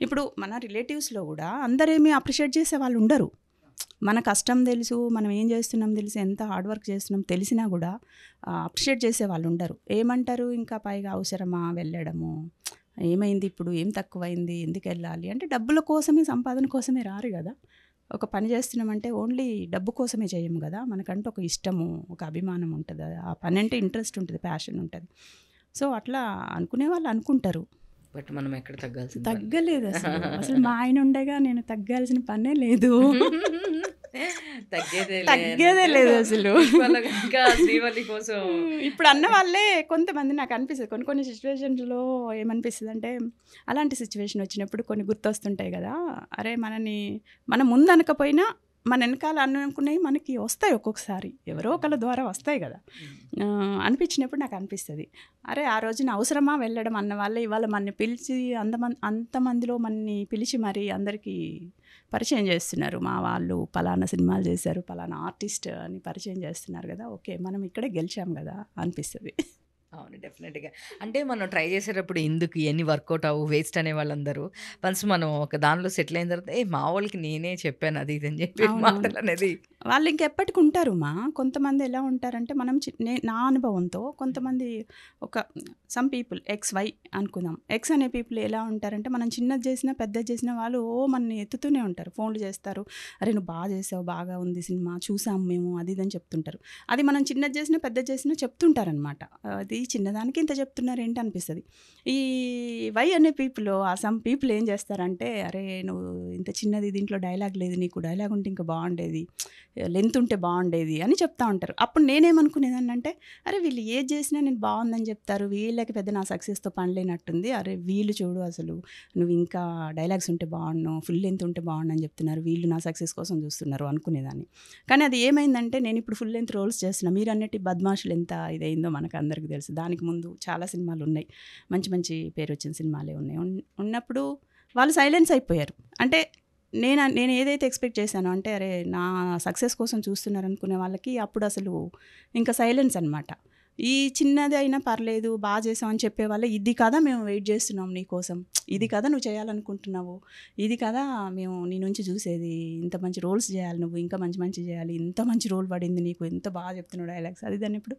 ఇప్పుడు మన రిలేటివ్స్‌లో గూడా అందరేమి అప్రిషియేట్ చేసే వాళ్ళు ఉండరు. మన కష్టం తెలుసు, మనం ఏం చేస్తున్నాం తెలుసు, ఎంత హార్డ్ వర్క్ చేస్తున్నాం తెలిసినా గూడా అప్రిషియేట్ చేసే వాళ్ళు ఉండరు. ఏమంటారు ఇంకా పైగా అవసరమా వెళ్ళడము? ఏమైంది ఇప్పుడు? ఏం తక్కువైంది? ఎందుకెళ్ళాలి? అంటే డబ్బుల కోసమే, సంపాదన కోసమే రారు గదా! ఒక పని చేస్తున్నామంటే ఓన్లీ డబ్బు కోసమే చేయము గదా! మనకంటూ ఒక ఇష్టము, ఒక అభిమానం ఉంటది. ఆ పని అంటే ఇంట్రెస్ట్ ఉంటది, ప్యాషన్ ఉంటది. సో, అట్లా అనుకునే వాళ్ళు అనుకుంటారు. బట్ మనం ఎక్కడ తగ్గాల్సిన పని లేదు. తగ్గలేదు అసలు. అసలు మా ఆయన ఉండగా నేను తగ్గాల్సిన పనే లేదు. తగ్గేదే తగ్గేదే లేదు అసలు. ఇంకా శ్రీవల్లి కోసం ఇప్పుడు అన్న వాళ్ళే కొంతమంది నాకు అనిపిస్తది. కొన్ని కొన్ని సిట్యుయేషన్స్‌లో ఏమనిపిస్తదంటే, అలాంటి సిట్యుయేషన్ వచ్చినప్పుడు కొన్ని గుర్తొస్తుంటాయి గదా! అరే! మనం ముందు అనకపోయినా మన ఎనకాల అనుకున్నయి మనకి వస్తాయి ఒక్కొక్కసారి. ఎవరో ఒకళ్ళ ద్వారా వస్తాయి గదా! అనిపించినప్పుడు నాకు అనిపిస్తది. అరే! ఆ రోజున అవసరమా వెళ్ళడం అన్న వాళ్ళే ఇవాళ మనని పిలిచి అంతమందిలో మనని పిలిచి మరి అందరికీ పరిచయం చేస్తున్నారు. మా వాళ్ళు పలానా సినిమాలు చేశారు, పలానా ఆర్టిస్ట్ అని పరిచయం చేస్తున్నారు గదా! ఓకే. మనం ఇక్కడే గెలిచాం గదా! అనిపిస్తది. అవును. డెఫినెట్‌గా. అంటే మనం ట్రై చేసేటప్పుడు ఎందుకు ఇయన్నీ వర్కౌట్ అవ్వవు, వేస్ట్ అనే వాళ్ళందరూ. వన్స్ మనం ఒక దానిలో సెటిల్ అయిన తర్వాత, మా వోళ్ళకి నేనే చెప్పాను అది ఇది అని చెప్పి అవునవును. మాటలనేది వాళ్ళు ఇంకెప్పటికి ఉంటారు కొంతమంది ఎలా ఉంటారంటే మనం నా అనుభవంతో కొంతమంది ఒక సమ్ పీపుల్ ఎక్స్ వై అనుకుందాం. ఎక్స్ అనే పీపుల్ ఎలా ఉంటారంటే మనం చిన్నది చేసినా పెద్దది చేసినా వాళ్ళు మనని ఎత్తుతూనే ఉంటారు, ఫోన్లు చేస్తారు. అరే నువ్వు బాగా చేసావు, బాగా ఉంది సినిమా, చూసాం మేము, అది ఇది అని చెప్తుంటారు. అది మనం చిన్నది చేసినా పెద్దది చేసినా చెప్తుంటారనమాట. అది చిన్నదానికి ఇంత చెప్తున్నారు ఏంటి అనిపిస్తుంది. ఈ వై అనే పీపుల్, ఆ సమ్ పీపుల్ ఏం చేస్తారంటే, అరే నువ్వు ఇంత చిన్నది, దీంట్లో డైలాగ్ లేదు, నీకు డైలాగ్ ఉంటే ఇంకా బాగుండేది, లెంత్ ఉంటే బాగుండేది అని చెప్తా ఉంటారు. అప్పుడు నేనేమనుకునేదాన్ని అంటే, అరే వీళ్ళు ఏది చేసినా నేను బాగుందని చెప్తారు, వీళ్ళకి పెద్ద నా సక్సెస్తో పని లేనట్టుంది, అరే వీళ్ళు చూడు అసలు నువ్వు ఇంకా డైలాగ్స్ ఉంటే బాగుండు, ఫుల్ లెంత్ ఉంటే బాగుండు అని చెప్తున్నారు, వీళ్ళు నా సక్సెస్ కోసం చూస్తున్నారు అనుకునేదాన్ని. కానీ అది ఏమైందంటే నేను ఇప్పుడు ఫుల్ లెంత్ రోల్స్ చేస్తున్నా. మీరు అన్నట్టు బద్మాషులు ఎంత ఇదైందో మనకు అందరికీ తెలుసు. దానికి ముందు చాలా సినిమాలు ఉన్నాయి, మంచి మంచి పేరు వచ్చిన సినిమాలే ఉన్నాయి. ఉన్నప్పుడు వాళ్ళు సైలెన్స్ అయిపోయారు. అంటే నేను ఏదైతే ఎక్స్‌పెక్ట్ చేశానో అంటే, అరే నా సక్సెస్ కోసం చూస్తున్నారనుకునే వాళ్ళకి అప్పుడు అసలు ఇంకా సైలెన్స్ అనమాట. ఈ చిన్నది అయినా పర్లేదు, బాగా చేసావు అని చెప్పేవాళ్ళే, ఇది కదా మేము వెయిట్ చేస్తున్నాం నీకోసం, ఇది కదా నువ్వు చేయాలనుకుంటున్నావు, ఇది కదా మేము నీ నుంచి చూసేది, ఇంత మంచి రోల్స్ చేయాలి నువ్వు, ఇంకా మంచి మంచి చేయాలి, ఇంత మంచి రోల్ పడింది నీకు, ఎంత బాగా చెప్తున్నావు డైలాగ్స్, అది దాన్నప్పుడు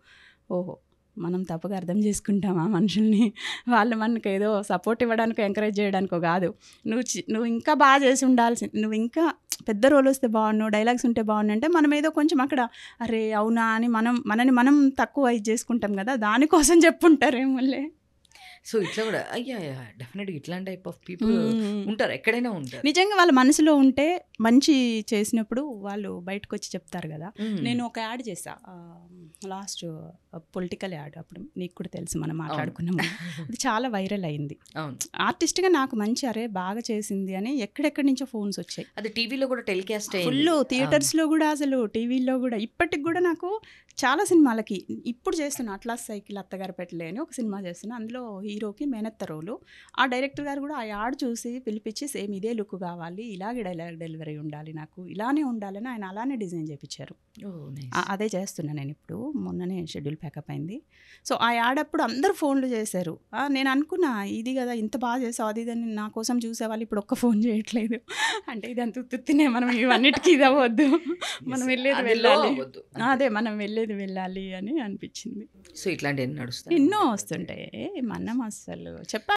ఓహో మనం తప్పుగా అర్థం చేసుకుంటామా మనుషుల్ని, వాళ్ళు మనకు ఏదో సపోర్ట్ ఇవ్వడానికో ఎంకరేజ్ చేయడానికో కాదు, నువ్వు ఇంకా బాగా చేసి ఉండాల్సి, నువ్వు ఇంకా పెద్ద రోల్ వస్తే బాగున్నావు, డైలాగ్స్ ఉంటే బాగున్నావు అంటే మనం ఏదో కొంచెం అక్కడ అరే అవునా అని మనని తక్కువ ఇది చేసుకుంటాం కదా, దానికోసం చెప్పుంటారేమోలే. సో ఇట్లా కూడా అయ్యా డెఫినెట్గా ఇట్లాంటి టైప్ ఆఫ్ పీపుల్ ఉంటారు, ఎక్కడైనా ఉంటారు. నిజంగా వాళ్ళ మనసులో ఉంటే మంచి చేసినప్పుడు వాళ్ళు బయటకు వచ్చి చెప్తారు కదా. నేను ఒక యాడ్ చేసా లాస్ట్, పొలిటికల్ యాడ్, అప్పుడు నీకు కూడా తెలుసు మనం మాట్లాడుకున్నాము, అది చాలా వైరల్ అయింది. ఆర్టిస్ట్గా నాకు మంచి అరే బాగా చేసింది అని ఎక్కడెక్కడి నుంచో ఫోన్స్ వచ్చాయి. అది టీవీలో కూడా టెలికాస్ట్ ఫుల్ థియేటర్స్లో కూడా, అసలు టీవీలో కూడా. ఇప్పటికి కూడా నాకు చాలా సినిమాలకి ఇప్పుడు చేస్తున్నా, అట్లాస్ సైకిల్ అత్తగారు పెట్టలే అని ఒక సినిమా చేస్తున్నా, అందులో హీరోకి మేనత్త రోలు. ఆ డైరెక్టర్ గారు కూడా ఆ యాడ్ చూసి పిలిపించి సేమ్ ఇదే లుక్ కావాలి, ఇలాగే డైలాగ్ డెలివరీ ఉండాలి, నాకు ఇలానే ఉండాలని ఆయన అలానే డిజైన్ చేయించారు. అదే చేస్తున్నా నేను ఇప్పుడు, మొన్ననే షెడ్యూల్ ప్యాకప్ అయింది. సో ఆ యాడ్ అప్పుడు అందరూ ఫోన్లు చేశారు. నేను అనుకున్నా ఇది కదా ఇంత బాగా చేసావు అది ఇదని నా కోసం చూసేవాళ్ళు ఇప్పుడు ఒక్క ఫోన్ చేయట్లేదు అంటే ఇది అంత ఉత్తునే, మనం ఇవన్నిటికీ ఇది అవ్వద్దు, మనం వెళ్ళేది వెళ్ళాలి, అదే మనం వెళ్ళేది వెళ్ళాలి అని అనిపించింది. సో ఇట్లాంటివి నడుస్తాయి, ఎన్నో వస్తుంటాయి. మనం అసలు చెప్పాలి